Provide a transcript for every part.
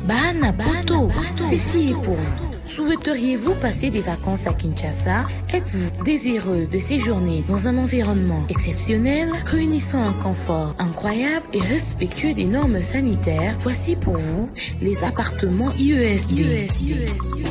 Bana Poto, ceci est pour vous. Souhaiteriez-vous passer des vacances à Kinshasa? Êtes-vous désireuse de séjourner dans un environnement exceptionnel, réunissant un confort incroyable et respectueux des normes sanitaires? Voici pour vous les appartements IESD.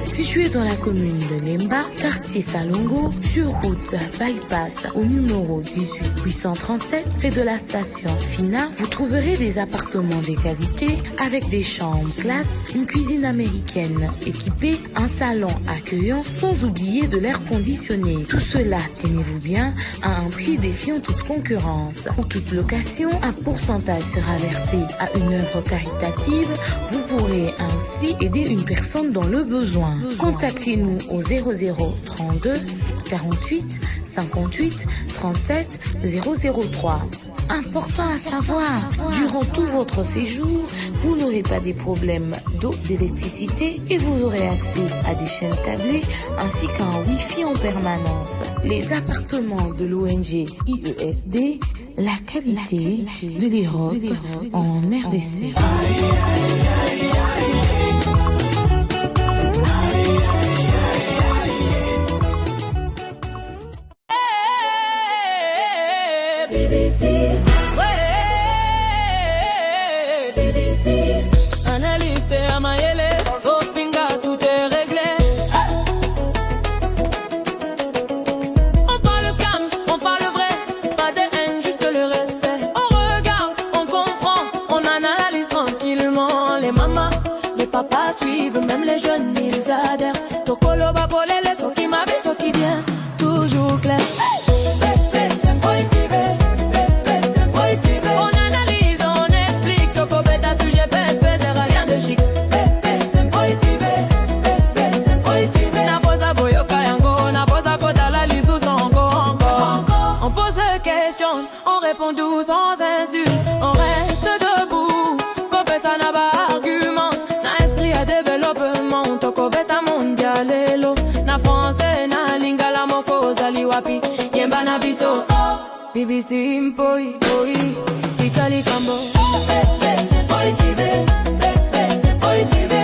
Situés dans la commune de Lemba, quartier Salongo, sur route Bypass au numéro 18837, près de la station Fina, vous trouverez des appartements de qualité avec des chambres classe, une cuisine américaine équipée, un salon accueillant, sans oublier de l'air conditionné. Tout cela, tenez-vous bien, à un prix défiant toute concurrence. Pour toute location, un pourcentage sera versé à une œuvre caritative. Vous pourrez ainsi aider une personne dans le besoin. Contactez-nous au 0032 48 58 37 003. Important à savoir, durant tout votre séjour, vous n'aurez pas des problèmes d'eau, d'électricité et vous aurez accès à des chaînes câblées ainsi qu'à un Wi-Fi en permanence. Les appartements de l'ONG IESD, la qualité de l'Europe en RDC. Suivent, même les jeunes, ils adhèrent. Tokolo babolele, so qui m'a so qui vient, toujours clair. On analyse, on explique, Toko bêta sujet, pèse, rien de chic. Na posa boyoka yango, na posa kota la lisou encore. On pose question, on répond doux sans insulte. On reste debout, copé ça n'a pas argument. Développement, toko beta mondialelo. Na français, na lingala moko zali wapi. Yemba na biso, BBC impoi, tikali kambo.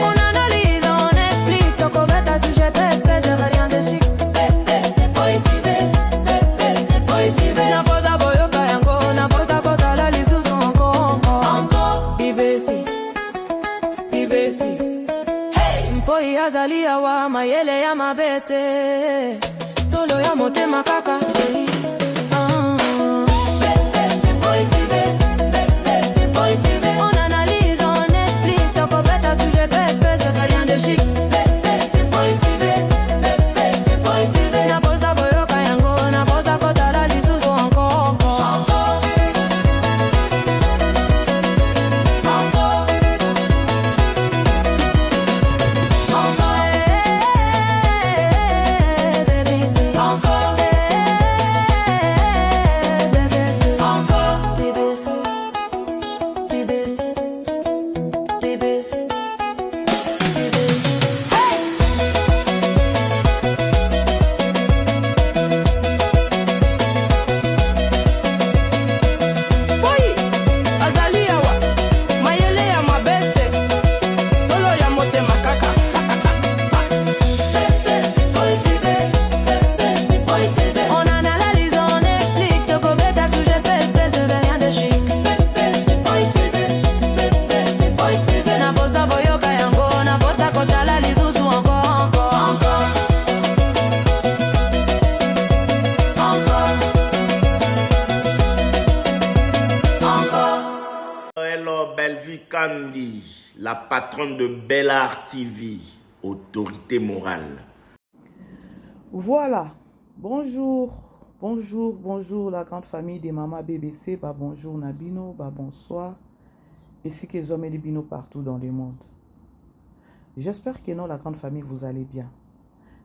On analyse, on explique, toko beta sujet, pèse, rien de chic. Na posa boyoka yango, na posa kota la lisouzo encore. BBC. Poi azali awa mayele ya mabete solo ya motema kaka On analyse, on explique, toko beta sujet, pèse, rien de chic. Na posa boyoka yango, na posa kota la lisouzo encore. La patronne de Bellart TV, autorité morale. Voilà, bonjour la grande famille des mamans BBC, bah bonjour Nabino, bah bonsoir, ainsi que les hommes et les binos partout dans le monde. J'espère que non, la grande famille, vous allez bien.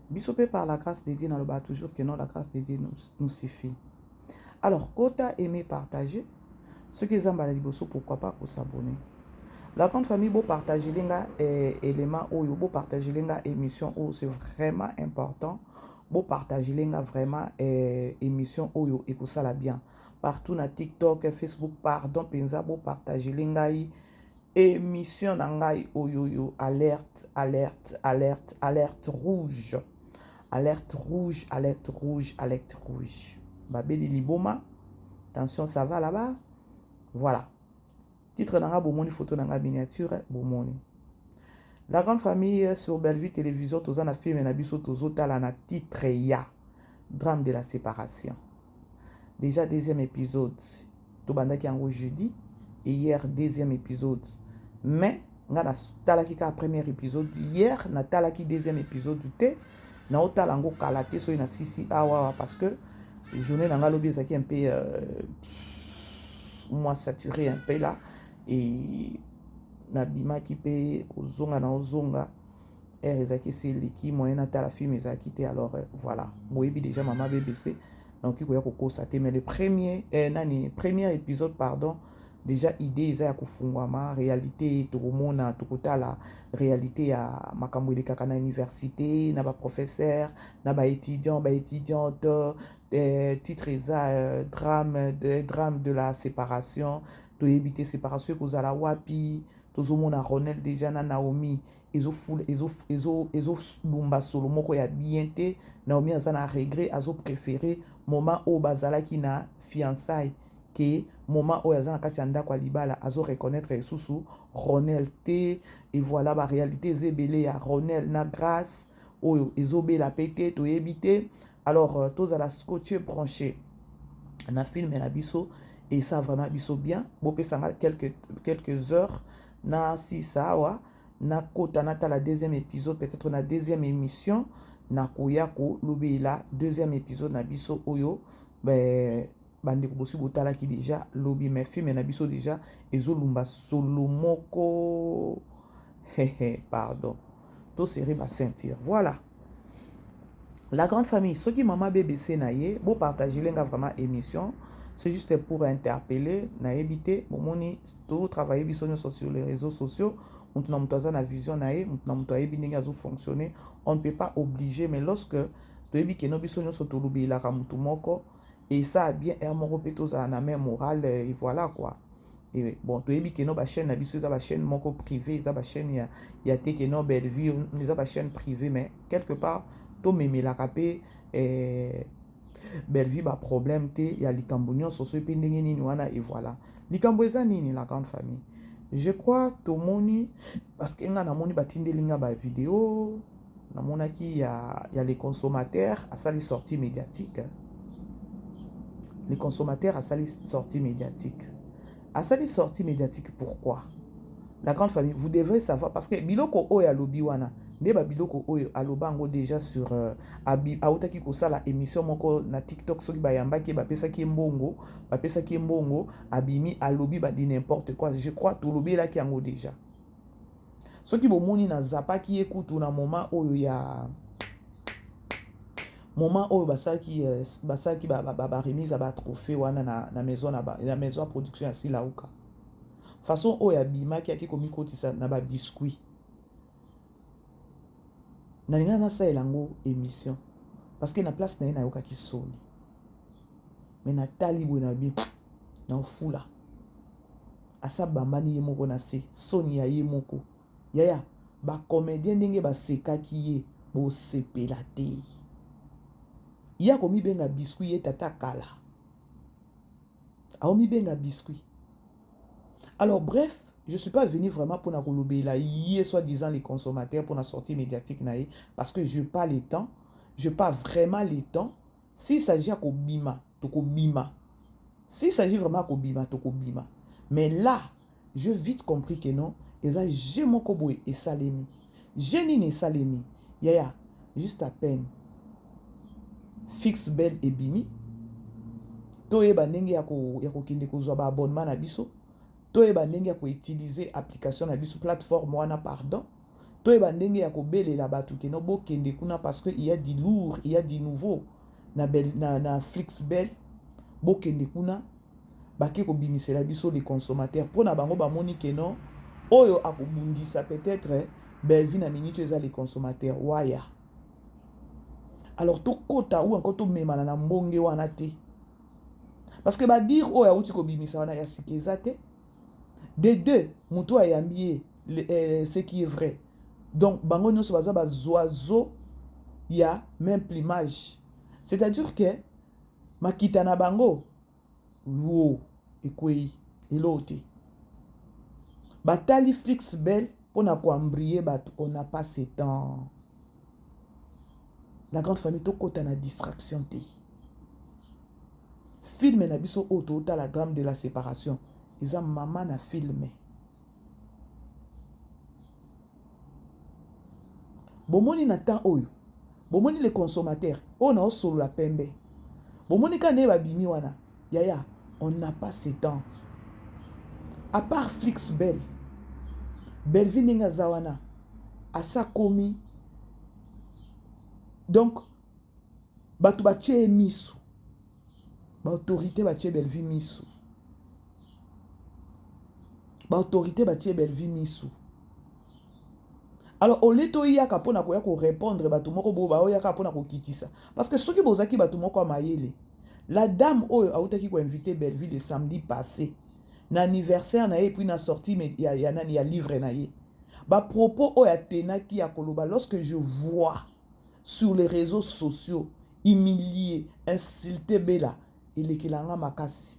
Bisopé par la grâce de Dieu, dans le bas toujours que non, la grâce de Dieu nous suffit. Alors, quota aimer partager, ceux qui aiment la liboso, pourquoi pas pour s'abonner. La grande famille, beau partager les éléments, beau partager les émissions, c'est vraiment important. Beau partager les vraiment émissions, et que ça la bien. Partout na TikTok, Facebook, pardon, penza, beau partager les émission nangai oyoyo, alerte, alerte, alerte, alerte rouge. Alerte rouge, alerte rouge, alerte rouge. Babeli Liboma. Attention, ça va là-bas. Voilà. Titre nanga bomoni, photo nanga miniature, bomoni. La grande famille sur Bellevue Télévision, tozana film nabiso tozo tala na titre ya. Drame de la séparation. Déjà deuxième épisode. Tobandaki yango jeudi. Et hier, deuxième épisode. Mais, nga na talaki ka premier épisode. Hier, na talaki deuxième épisode te. Na otala yango kalate so na sisi awa parce que journée nanga lobi ezaki un peu moi saturé un peu là. Et na bimaki pe kozonga na ozonga. Ezaki c'est l'équipe moyen na tala film ezaki te alors voilà. Boyebi déjà Mama BBC. Donc il y a koko ça mais le premier premier épisode pardon. Déjà idée eza ya kufungwama réalité tokomona tokotala réalité ya makambo elekaka na université na ba professeur na ba étudiant ba étudiante titre eza drame de la séparation to éviter séparation kozala wapi tozomona Ronel déjà na Naomi ezo lumba solo moko ya bien te Naomi aza na regret azo préféré moment au bazalaki na fiançailles que moment où yazana kati ndako libala azo reconnaître esusu Ronel T et voilà ba réalité zebele ya Ronel na grâce oyo ezobela pété to éviter alors tous à la scotché branché na film na biso et ça vraiment biso bien bopé sanga quelques heures na si ça wa na kota nata la deuxième épisode peut-être na deuxième émission na koyako lobela deuxième épisode na biso oyo ben bande ko bosi botala ki déjà lobby mais film na biso déjà ezolumba solo moko pardon to série ba sentir voilà la grande famille ceux qui Mama BBC na ye bo partager lenga vraiment émission c'est juste pour interpeller na éviter bomoni to travailler biso sur les réseaux sociaux on na mutaza na vision na ye on na mutaye bininga zo fonctionner on ne peut pas obliger mais lorsque to ebi ke no biso nyo so to lobela ka mutu moko. Et ça a bien hermoro petos à la même morale et voilà quoi. Et bon, tu es que nos chaîne n'habitude à la chaîne moko privée, à la chaîne il y a que nos Bellevue, les à chaîne privée mais quelque part to meme la capé Bellevue ba problème te il y a likambonyo soso pendenge nini wana et voilà. Likamboza nini la grande famille. Je crois to moni parce que nga na moni batinde linga ba vidéo na monaki il y a les consommateurs à ça les sorties médiatiques. Les consommateurs à sa sortie médiatique. À sa sortie médiatique, pourquoi? La grande famille, vous devrez savoir, parce que biloko oyo alobi wana, neba biloko oyo alobango déjà sur autaki kosala émission moko na TikTok soki bayambaki bapesaki mbongo, abimi alobi ba di n'importe quoi. Je crois to lobi là ki yango déjà. Soki bomoni na zapaki ekutu na moment oyo ya moment où basaki ba remise à ba trophée wana na maison na maison à production assi lauka façon o ya bima ki komi kotisa na ba biscuit na linga na sa elango émission parce que na place na yoka ki soni mais na talibu na bi na fula asa bambani ye moko na se soni ya ye moko yaya ba comédien ndenge ba sekaki ye bo sepela te. Il y a comme benga biscuit et tata kala. A omi benga biscuit. Alors bref, je ne suis pas venu vraiment pour na kolobe là, hier soi-disant les consommateurs pour la sortie médiatique naïe parce que je pas le temps, je pas vraiment le temps. S'il s'agit à kobima, to kobima. S'il s'agit vraiment à kobima, to kobima. Mais là, j'ai vite compris que non, et ça j'ai mon koboé et salemi. J'ai ni salemi. Yaya, juste à peine. Fix belle et bimi toye ba ndenge ya ko kende ko zwa ba abonnement na biso toye ba ndenge ya ko utiliser application na biso plateforme wana pardon toye ba ndenge ya ko belela batu ke no bo kende kuna parce que il y a du lourd il y a du nouveau na Flix belle bo kende kuna ba ke ko bimisela biso les consommateurs pour na bango ba moni ke no oyo akobundisa peut-être Bellevue na minute eza les consommateurs waya. Alors to kota ou encore to memana na mbonge wana te parce que ba dire o ya uti ko bimisa wana ya sikeza te Des deux, mutu ayambi ce qui est vrai. Donc, bango nyonso baza ba oiseaux, il y a même plumage. C'est-à-dire que makita na bango wo ekwei elote. Batali Flix Belle on a koambrier bato, on n'a pas ce temps. La grande famille tokota na distraction te. Film na biso auto la drame de la séparation. Ils ont maman na filmé. Bomoni na temps oyo. Bomoni les consommateurs. On a solo la pembe. Bomoni ka ne ba bimi wana. Yaya, on n'a pas ce temps. À part Flix Belle. Belleville ninga zawana. Asa komi. Donc, batu batie misu. Ba autorité batie Belleville misu. Ba autorité batie Belleville misu. Alors, au lieu de yaka pona ko répondre batu moko bo ba yaka pona ko kitisa. Parce que ceux qui bozaki batu moko mayele. La dame oyo a outaki ko inviter Belleville le samedi passé. Na anniversaire na ye puis na sorti mais il y a livre na ye. Ba propos oyo tenaki ya koloba lorsque je vois sur les réseaux sociaux humilier, insulter Bella et lekelanga makasi.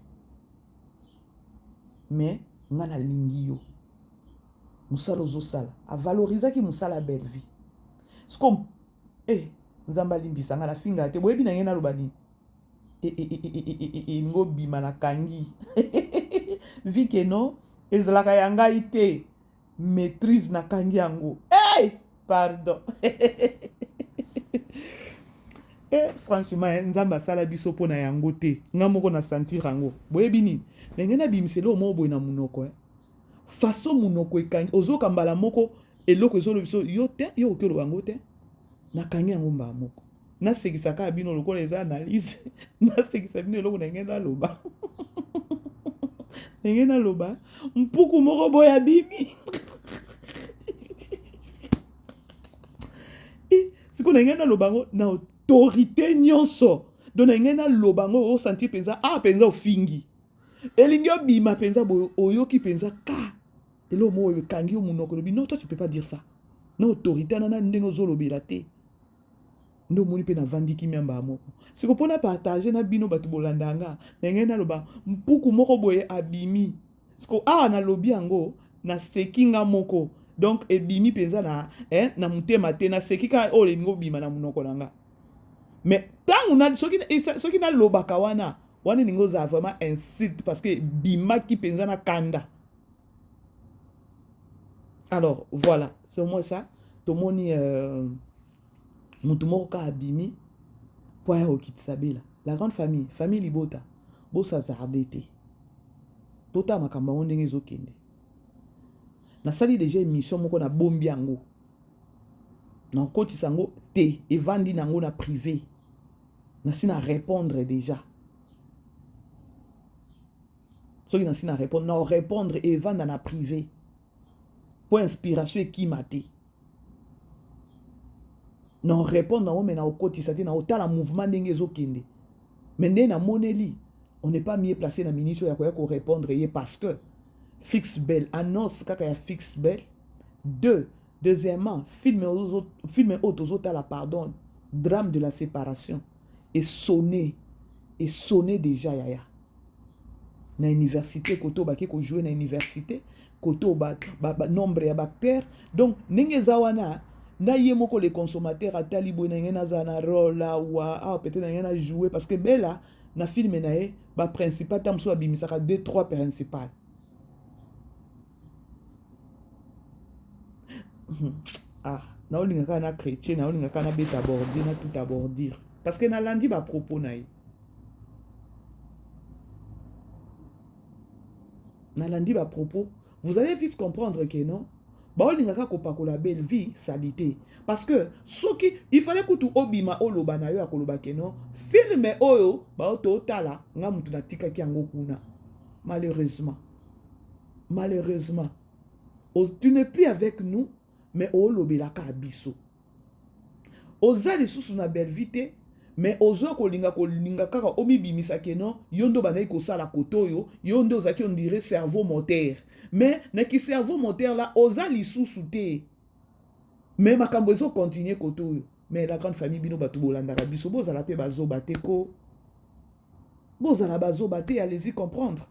Mais ngana lingi yo. Musala ozosala a valoriser ki musala belle vie. Ce comme nzamba limbisa ngala finga te boyebi na ngena lobani. Ngo bima na kangi. Vi que non ezalaka yanga ite maîtrise na kangi yango. Pardon. Franchement nzamba sala biso pona yango te. Nga moko na sentir yango. Boyebi nini? Ngena bimiselo mo boy na munoko façon munoko ekangi ozoka mbala moko eloko ezolo biso yo te yo okelo bango te na kangi yango mba moko na sekisaka bino lokola eza analyse na sekisa bino eloko na ngena loba ngena loba mpuku moko boya bimi siko na ngena lobango na autorité nyonso donc na ngena lobango o sentir penza penza ofingi elingi obima penza boyo oyoki penza ka elo mo kangi yo munoko lobi non toi tu peux pas dire ça na autorité na ndenge zolobela te ndo moni pe na vandiki miamba moko siko pona partager na bino batu bolandanga na ngena loba mpuku moko boye abimi siko na lobi yango na sekinga moko donc ebimi penza na na mutema te na sekika o lengo bima na munoko nanga mais tangu na soki na lobaka wana ningo za vraiment insulte parce que bima ki penza na kanda. Alors voilà, c'est au moins ça. Tout le monde mutumoko ka abimi poya okitsabela. La grande famille libota. Bosa zardete. Tota makamba ondenge ezokende. Na sali déjà émission moko na bombi yango. Na koti sango te evandi nango na privé. Na sina répondre déjà. Ceux qui n'ont pas répondre, non répondre et vendre dans la privé. Pour inspiration et qui maté. Non répondre, mais au côté, ça n'a autant le mouvement d'engezo kende. Mais na moneli, on n'est pas mieux placé dans la ministre pour répondre parce que Flix Belle annonce qu'il y a Flix Belle. Deuxièmement, film autres la pardon, drame de la séparation et sonné déjà yaya. Na université koto baki ko jouer na université koto nombre ya bactère donc ndenge zawana na yemoko les consommateurs atali boy na ngena za na rôle wa peut-être na ngena jouer parce que Bella na film na ye ba principal tamso abimisaka 2-3 principal na olinga kana chrétien na olinga kana beta bordir na tout abordir parce que na landi ba propos na ye nalandi ba propos, vous allez vite comprendre que non. Ba olingaka kopako la belle vie salité parce que soki il fallait que tu obima oloba na yo akoloba que non film oyo ba oto tala nga mutu na tika ki yango kuna malheureusement tu n'es plus avec nous mais olobela ka biso ozali susu na belle vie te mais ozwa kolinga kaka omibimisa ke non yondo bandai kosala kotoyo yondo ozaki on dirait cerveau moteur mais na ki cerveau moteur là oza lisusu te mais makambo ezo continuer kotoyo mais la grande famille bino batu bolandaka biso bozala pe bazoba te ko bozala bazoba te allez-y comprendre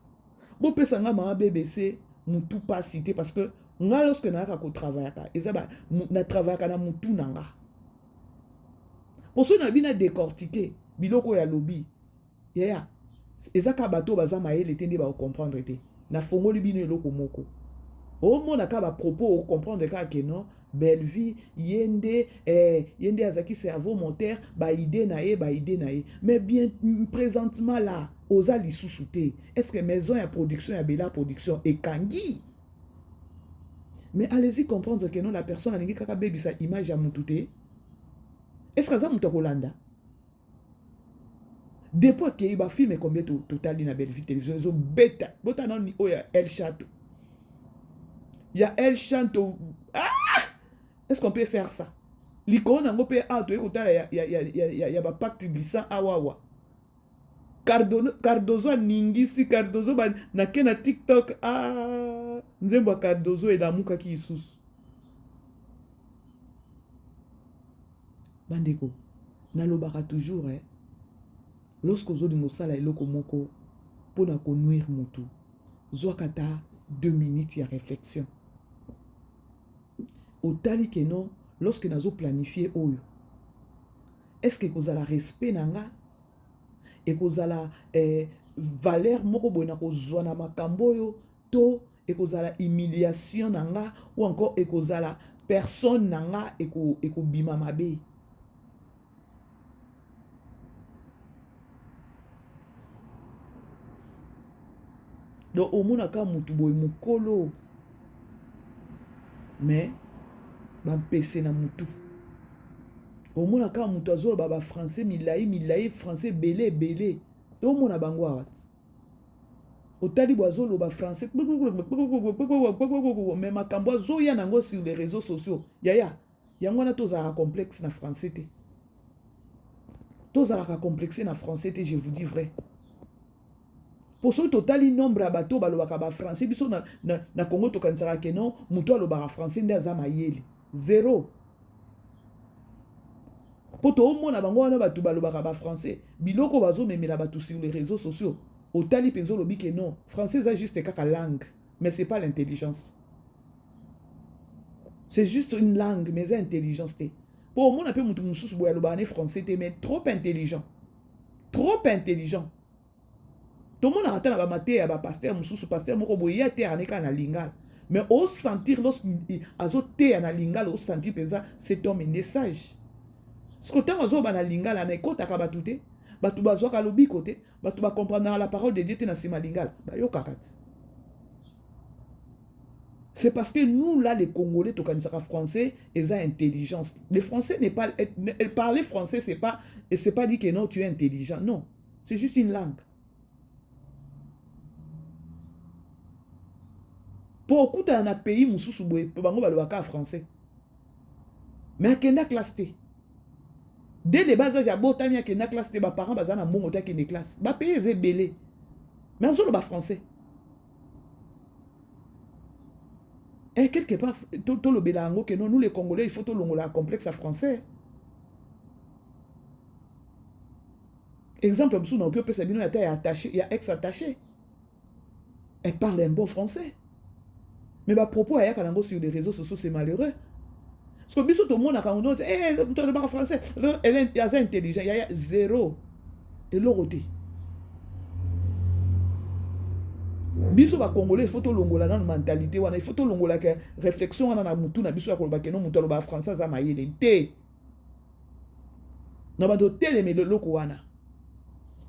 bopesa nga mama BBC mutu pas cité parce que nga lorsque naaka ko travaillaka ezaba na travaillaka na mutu nanga pour ceux na bina décortiquer biloko ya lobby yeah ezaka bato baza mayele te nde ba comprendre te na fongoli bino eloko moko o mona ka ba propos comprendre ka ke non belle vie yende yende azaki cerveau moteur ba idée na ye mais bien présentement là oza lisusu te est-ce que maison ya production ya bela production ekangi mais allez-y comprendre que non la personne alingi kaka bebisa image ya mutu te est-ce que ça mutu kolanda depuis que ba film combien total na belle vie télévision zo beta bota non ni oya El Chateau ya El Chateau est-ce qu'on peut faire ça l'icône ngo pe auto ekotala ya ba pacte glissant awawa Cardozo ningisi Cardozo na kena TikTok nzembo Cardozo et damuka ki isusu bandeko nalobaka toujours lorsque ozo lingo sala eloko moko pona ko nuire mutu zwakata 2 minutes ya réflexion otali ke non lorsque nazo planifier oyo est-ce que kozala respect nanga et kozala valeur moko boina kozwa na makambo oyo to ekozala humiliation nanga ou encore ekozala personne nanga ekobima mabe donc omonaka mutu boye mokolo mais bampese na mutu omonaka mutu azoloba ba français milai français belé to omona bango awa otali bo azoloba français mais makambo azoya nango sur les réseaux sociaux yaya yango wana tozalaka complexe na français te tozalaka complexe na français te je vous dis vrai pour ce totali nombre ya bato balobaka ba français biso na Congo tokanisaka ke non mutu alobaka français nde aza mayele zéro poto omona bango wana bato balobaka ba français biloko bazomemela bato sur les réseaux sociaux otali penzo lobi ke non français eza juste kaka langue mais c'est pas l'intelligence c'est juste une langue mais c'est intelligence te po omona pe mutu mususu boya lobane français te mais trop intelligent tout le monde a na ba maté ya ba pasteur mususu pasteur moko boye ya te aneka na lingala mais au sentir lorsqu'il azo te na lingala au sentir penza cet homme est sage ce que tant azo ba na lingala na ekota ka batute batu bazwa ka lobi côté batu ba comprendre la parole de Dieu te na sima lingala ba yo kakati c'est parce que nous là les Congolais to kanisaka français ils ont intelligence le français n'est pas parler français c'est pas dit que non tu es intelligent non c'est juste une langue. Pour écouter un pays mususu boye bango balobaka français mais akenda classe te dès les bas âges abotami akenda classe te ba parents bazana mbongo ta kende classe ba pays ze belé mais azolo ba français et quelque part to lo belango que non nous les Congolais il faut to longola complexe français exemple mususu na okyo pesa bino ya ta attaché ya ex attaché elle parle un bon français. Mais ma propos ayaka nango sur les réseaux sociaux c'est malheureux. Parce que biso tout le monde a quand on dit tu parles français, elle est assez intelligent, il y a zéro et l'oroté. Biso ba congolais il faut to longola na mentalité wana il faut to longola que réflexion wana na mutu na biso ya koloba ke no mutu aloba français za mayele te. Na ba do tele mais le loko wana.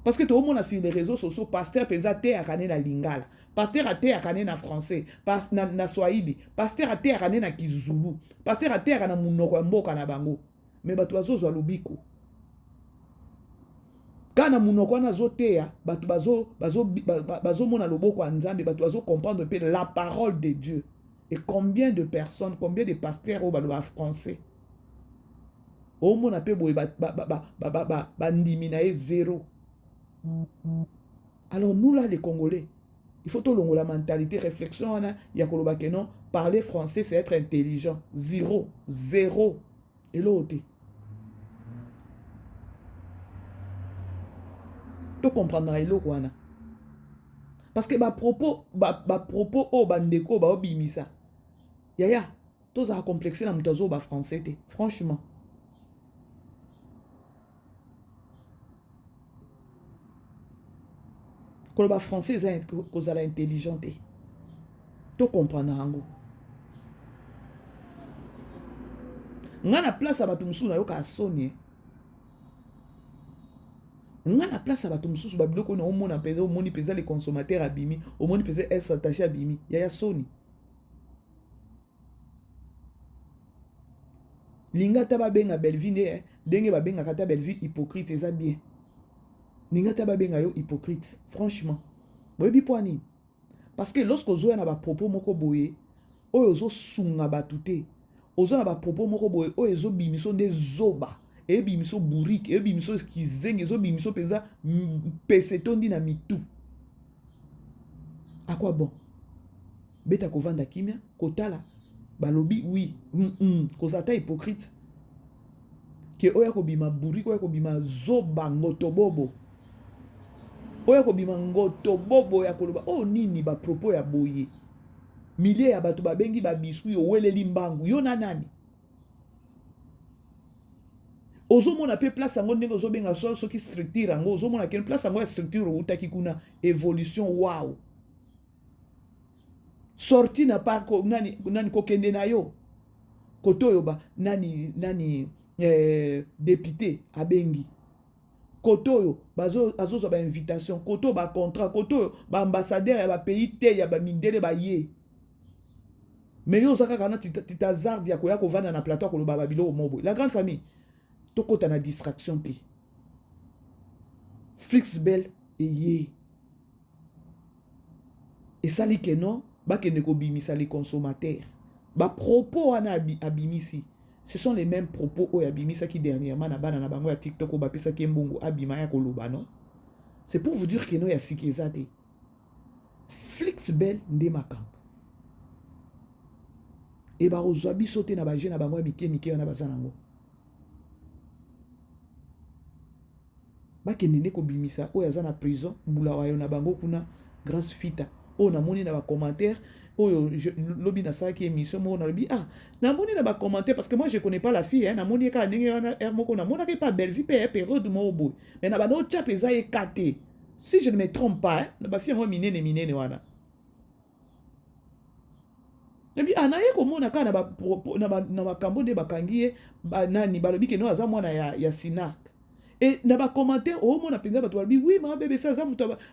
Parce que tout le monde a sur les réseaux sociaux, pasteur pesa te akane na lingala, pasteur a te akane na français, na swahili, pasteur a te akane na kizulu, pasteur a te akane na munoko mboka na bango. Mais batu bazo lobiko. Kana munoko na zotea, batu bazo mona loboko ya nzambe, batu bazo comprendre peu la parole de Dieu. Et combien de personnes, combien de pasteurs au balo français. Au moins, on peut ndimina zéro. Alors, nous, là, les Congolais, il faut tout la mentalité, réflexion, il y a que non, parler français, c'est être intelligent. Zéro. Et l'autre. Tu comprendras l'autre. Parce que propos au bandeko ba obimisa. Yaya, tous a complexé na mutazo ba français te. Franchement. Quand ba français est cause la intelligente. Tu comprendras ngo. Ngana place ba tumsu na yo ka soni. Ngana place ba tumsu ba biloko na omona peza omoni peza les consommateurs abimi, omoni peza est attaché abimi. Yaya soni. Linga taba benga belvine denge ba benga kata belvi hypocrite eza bien. Linga taba benga yo hypocrite franchement. Boyebi poani. Parce que lorsque ozo na ba propos moko boye, oyo ozo sunga batute. Ozo na ba propos moko boye, oyo ozo bimiso de zoba, e bimiso bourrique, e bimiso skizenge, ozo bimiso penza pesetondi na mitu. À quoi bon? Beta ko vanda kimia, kotala balobi oui, kozata hypocrite. Que oya ko bima bourrique, oya ko bima zoba ngotobobo. Oya ko bima ngotobobo ya koloba, oh nini ba propos ya boye. Milliers ya bato babengi ba biscuit yo weleli mbangu yo na nani. Ozo mona pe place ngo ndenge ozo benga so ki structure ngo ozo mona ken place ngo ya structure utaki kuna évolution wow. Sorti na pa ko nani ko kende na yo. Koto yo ba nani député abengi. Koto yo bazo azo ba invitation, koto ba contrat, koto ba ambassadeur ya ba pays te ya ba mindele ba ye. Mais yo zaka kana titazard ya koya ko vanda na plateau ko lo babilo mobo. La grande famille toko ta na distraction te. Flixbel et ye. Et ça li que non, ba ke ne ko bimisa les consommateurs. Ba propos ana abimisi. Ce sont les mêmes propos au abimisa qui dernièrement na bana na bango ya TikTok o ba pesa ki mbongo abima ya ko loba non. C'est pour vous dire que non ya sikeza te. Flixbel nde makambo. Et bah ozabi sauté na baje na bango mike na bazanango. Ba kenende ko bimisa o yaza na prison bula wayo na bango kuna grâce fita. O na moni na ba commentaire o lobi na sa ki émission mo na lobi na moni na ba commentaire parce que moi je connais pas la fille na moni ka ndenge na moko na mona ke pas belle vie pe période mo boy. Mais na ba no tcha peza e katé. Si je ne me trompe pas na ba fille mo minene wana. Nabi anaye komona ka na makambo nde bakangi nani balobi ke no aza mwana ya Sinark. Et na ba commentaire o mona penza bato balobi oui ma bébé ça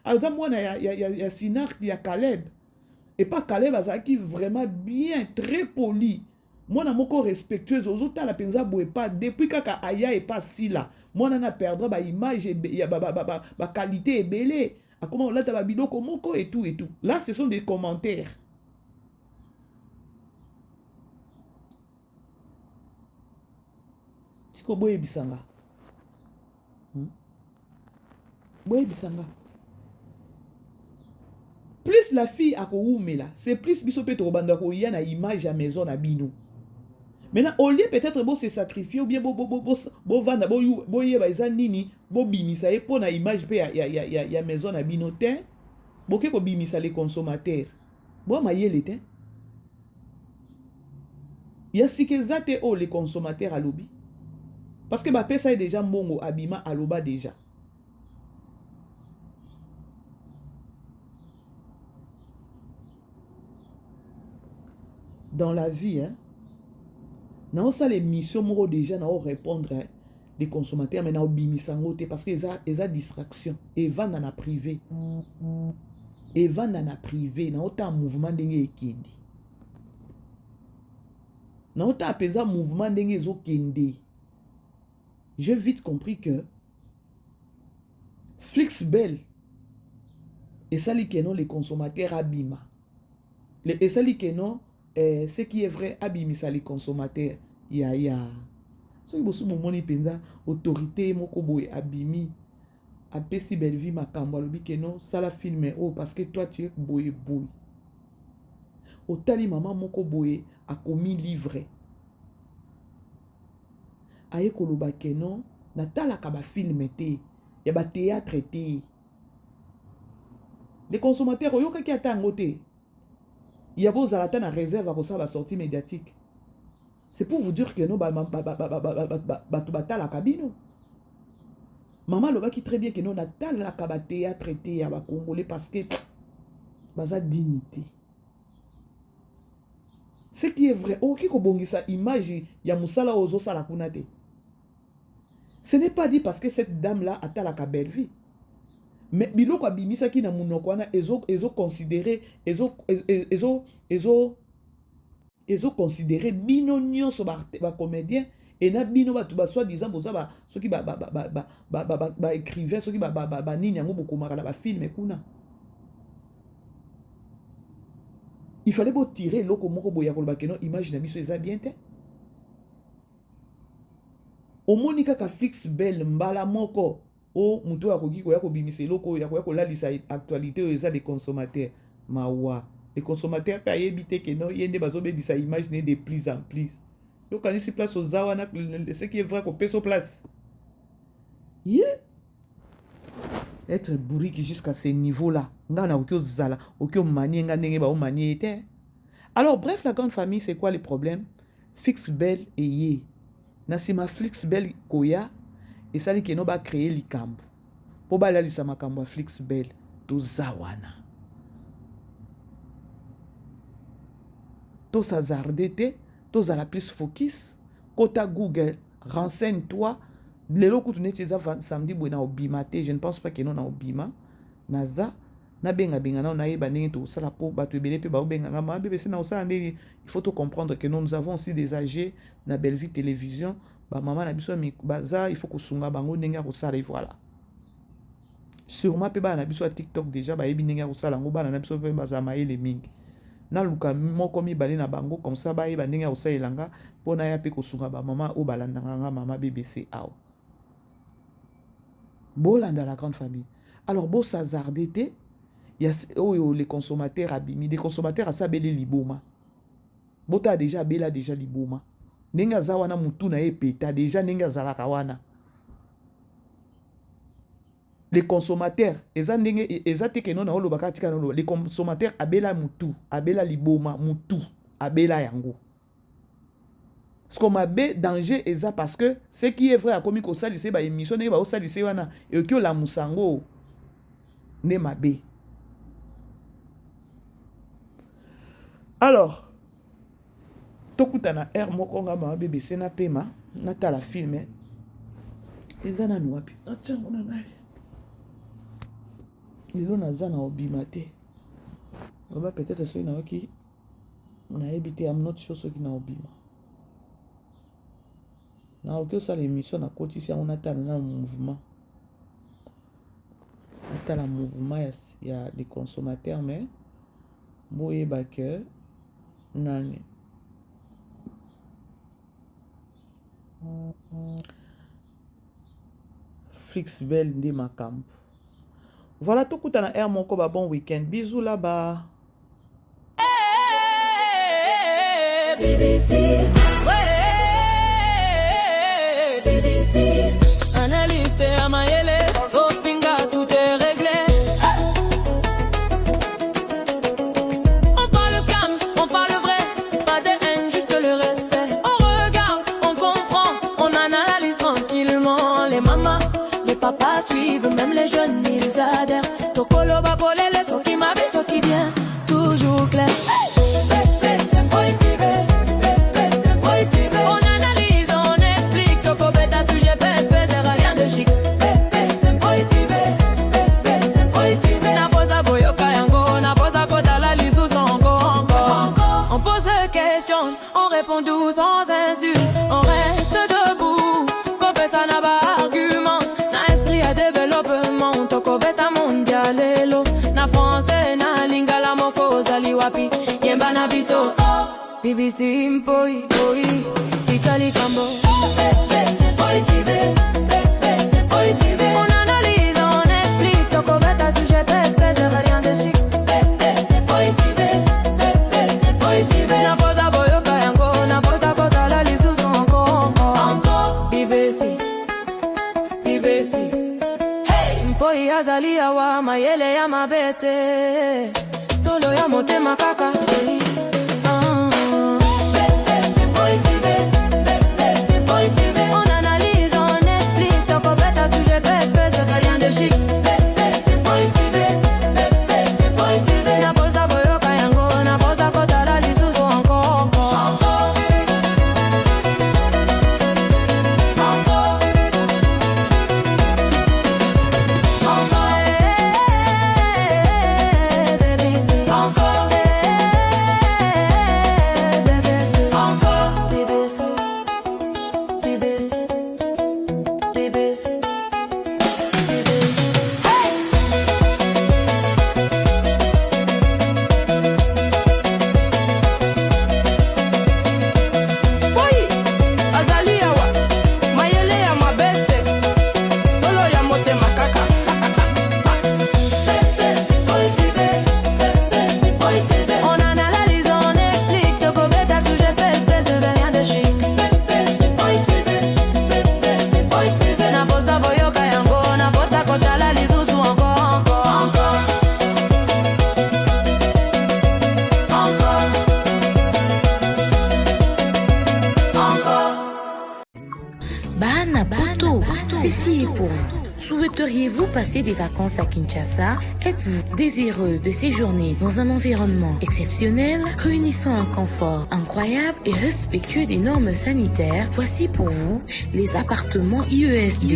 aza mwana ya Sinark ya Caleb. Et pas Caleb azaki vraiment bien très poli. Mwana moko respectueuse ozota la penza boye pas depuis kaka aya et pas si là. Mwana na perdre ba image ya ba qualité ebele. A comment là ta ba biloko moko et tout. Là ce sont des commentaires. Boye bisanga. Boye bisanga. Plus la fille a koumela, c'est plus biso peut robanda ko ya na image à maison na bino. Maintenant au lieu peut-être bo se sacrifier ou bien bo vanda bo yeba eza nini bo bimisa e po na image pe ya maison na bino te. Bo ke ko bimisa les consommateurs. Bo mayele te. Ya sikezate o les consommateurs à lobby. Parce que Bappé ça est déjà mbongo abima aloba déjà. Dans la vie, non ça les missions moro déjà na répondre des consommateurs mais na obimisango parce que eza distraction et va dans la privé. Et va dans la privé na autant mouvement ndenge ekende. Na autant apesa mouvement ndenge zo kende. J'ai vite compris que Flixbel et ça li que non les consommateurs abima. Et ça li que non ce qui est vrai abimisa les consommateurs. Ya soki bosu bomoni penza autorité moko boye abimi apesi belle vie makambo alobi ke non sala film oh parce que toi tu es boye boye otali mama moko boye akomi livre aye koloba ke non natalaka ba film te ya ba théâtre te les consommateurs oyokaki ata yango te ya bozala ta na réserve akosala ba sortie médiatique. C'est pour vous dire que non bato batalaka bino. Maman lobaki très bien que non natalaka ba théâtre te ya ba congolais parce que baza dignité. Ce qui est vrai, oki ko bongisa image ya musala ozo sala kuna te. Ce n'est pas dit parce que cette dame là atalaka belle vie. Mais biloko abimisa ki na munoko wana ezo considérer ezo considérer bino nyonso ba comédien et na bino batu ba soi-disant boza ba soki ba écrivain soki ba nini yango bokomaka na ba film kuna. Il fallait beau tirer loko moko boya koloba ke non image na biso eza bien te. Omonika ka Flix Belle mbala moko o muto akoki koya ko bimisa loko ya koya ko lalisa actualité eza des consommateurs mawa. Les consommateurs peuvent éviter que non, il y ait des images de plus en plus. Donc, quand il se place aux Zawana, ce qui est vrai qu'on peut se place. Yeah. Être bourrique jusqu'à ce niveau-là. Alors, bref, la grande famille, c'est quoi les problèmes? Flix Belle et Yé. Nasima Flix Belle Koya, et ça, qui n'a pas créé l'Ikambo. Pour bala l'Isama Kambo Flix Belle, to Zawana. Tous azardete, tous à la plus focus. Kota Google, renseigne-toi. Les locaux tu n'es samedi na obimate, je ne pense pas que non na obima. Naza na benga na na yeba ndenge to sala po batu ebele pe ba benga ngama BBC na osala ndenge. Il faut comprendre que nous avons aussi des âgés na Belle Vie Télévision. Ba maman na biso mi baza, il faut ko sunga bango ndenge ko sala voilà. Sûrement pe ba na biso TikTok déjà ba yebi ndenge ko sala ngo ba na biso pe baza maele mingi. Na luka moko mibale na bango comme ça ba yeba ndenge osalelanga pona ya pe kosunga ba mama o balandanga nga mama BBC aw. Bolanda la grande famille. Alors bo sazardete il y a les consommateurs abimi, des consommateurs asabeli liboma. Bota déjà bela déjà liboma. Ndenge zawana mutu na epeta déjà ndenge zalaka wana. Les consommateurs, les consommateurs abela mutu, abela liboma mutu, abela yango. Ce qu'on m'a bé danger est ça parce que ce qui est vrai à comme ça lycée ba émission ne ba osa lycée wana et que la musango ne m'a bé. Alors tokutana air moko nga ma BBC na pema na tala filme ezana nwapi atchango na nai lelo naza na obima te oba peut-être soki nayoki nayebi te am not sure soki na obima naoki osala émission nakotisi yango natala na mouvement natala mouvement ya des consommateurs mais boyeba ke nani Flix Belle nde makambo. Voilà tout coup air mon koba bon week-end. Bisous là-bas. BBC. Ouais. BBC. Analyste à Mayele. Au finger tout est réglé. On parle calme, on parle vrai. Pas de haine, juste le respect. On regarde, on comprend. On analyse tranquillement. Les mamas, les papas suivent. Même les jeunes, ils adhèrent. Tokolo babolele, so qui m'a so qui bien. Toujours clair. On analyse, on explique. Toko beta sujet pèse, rien de chic. Na posa boyoka yango, na posa kota la lisou songo encore. On pose des questions, on répond doux sans insulte. On reste debout, kopé ça n'a pas argument. Na esprit à développement, toko beta mondialelo. Na français, na lingala moko zali wapi. Yemba na biso, BBC impoi, oi, tikali kambo. azali awa mayele ya mabete solo ya motema kaka on analyse, on explique, ton copette sujet pèse, ça fait rien de chic. C'est pointivé, c'est pointivé. Na posa boyoka yango, na posa kotala lisusu encore. Ceci est pour nous. Souhaiteriez-vous passer des vacances à Kinshasa? Êtes-vous désireux de séjourner dans un environnement exceptionnel, réunissant un confort incroyable et respectueux des normes sanitaires? Voici pour vous les appartements IESD.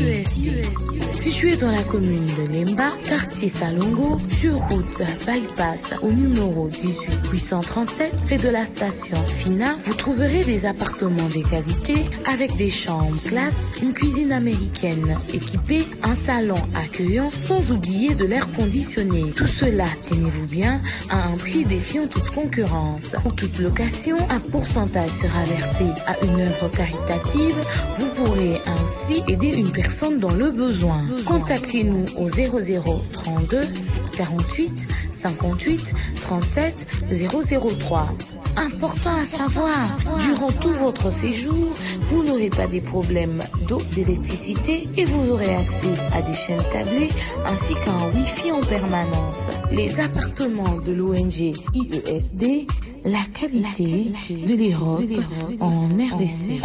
Situés dans la commune de Lemba, quartier Salongo, sur route Bypass au numéro 18837, près de la station Fina, vous trouverez des appartements de qualité avec des chambres classe, une cuisine américaine équipée, un salon accueillant, sans oublier de l'air conditionné. Tout cela, tenez-vous bien, à un prix défiant toute concurrence. Pour toute location, un pourcentage sera versé à une œuvre caritative. Vous pourrez ainsi aider une personne dans le besoin. Contactez-nous au 0032 48 58 37 003. Important à savoir, durant tout votre séjour, vous n'aurez pas des problèmes d'eau, d'électricité et vous aurez accès à des chaînes câblées ainsi qu'à un Wi-Fi en permanence. Les appartements de l'ONG IESD, la qualité de l'Europe en RDC.